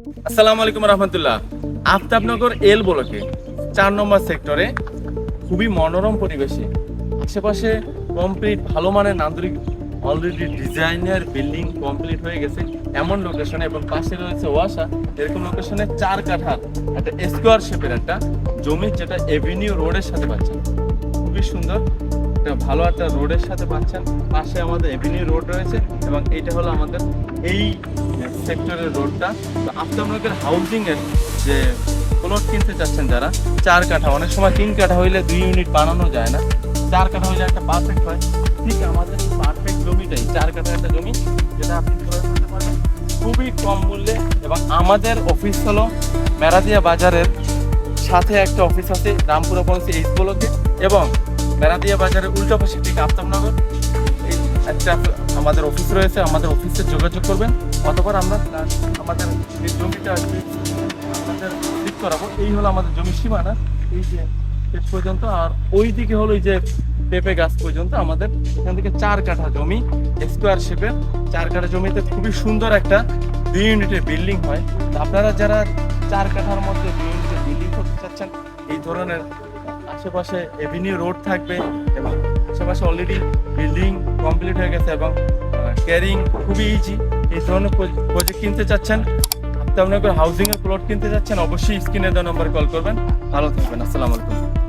আসসালামু আলাইকুম রহমতুল্লাহ। আফতাবনগর এল ব্লকে 4 নম্বর সেক্টরে খুবই মনোরম পরিবেশে আশেপাশে কমপ্লিট ভালো মানের নান্দনিক অলরেডি ডিজাইনার বিল্ডিং কমপ্লিট হয়ে গেছে এমন লোকেশনে, এবং পাশে রয়েছে ওয়াসা। এরকম লোকেশনে 4 কাঠার একটা স্কোয়ার শেপের একটা জমি, যেটা এভিনিউ রোডের সাথে পাচ্ছেন। খুবই সুন্দর একটা ভালো একটা রোডের সাথে পাচ্ছেন। পাশে আমাদের এভিনিউ রোড রয়েছে এবং এইটা হলো আমাদের এই সেক্টরের রোডটা। তো আফতাবনগর হাউজিং এর যে প্লট কিনতে চাচ্ছেন যারা, 4 কাঠা, অনেক সময় 3 কাঠা হইলে 2 ইউনিট বানানো যায় না, 4 কাঠা হইলে একটা পারফেক্ট হয়। ঠিক আমাদের পারফেক্ট জমিটাই 4 কাঠা একটা জমি, যেটা আপনি ক্রয় করতে পারবেন খুবই কম মূল্যে। এবং আমাদের অফিস হলো মেরাদিয়া বাজারের সাথে একটা অফিস আছে রামপুরা পৌঁছে এইচ ব্লকে, এবং মেরাদিয়া বাজারের উল্টা পাশে ঠিক আফতাবনগর এই একটা আমাদের অফিস রয়েছে। আমাদের অফিসে যোগাযোগ করবেন, অথবা আমরা আমাদের যে জমিটা আছে আপনাদের ঠিক করাবো। এই হলো আমাদের জমির সীমানা, এই যে শেষ পর্যন্ত। আর ওই দিকে হলো এই যে পেঁপে গাছ পর্যন্ত। আমাদের এখান থেকে 4 কাঠা জমি, স্কোয়ার শেপের 4 কাঠা জমিতে খুবই সুন্দর একটা 2 ইউনিটের বিল্ডিং হয়। তো আপনারা যারা 4 কাঠার মধ্যে 2 ইউনিটের বিল্ডিং করতে চাচ্ছেন, এই ধরনের আশেপাশে এভিনিউ রোড থাকবে এবং আশেপাশে অলরেডি বিল্ডিং কমপ্লিট হয়ে গেছে এবং ক্যারিং খুবই ইজি, এই ধরনের প্রজেক্ট কিনতে চাচ্ছেন, আফতাবনগর হাউজিং এর প্লট কিনতে চাচ্ছেন, অবশ্যই স্ক্রিনে দেওয়া নম্বরে কল করবেন। ভালো থাকবেন। আসসালামু আলাইকুম।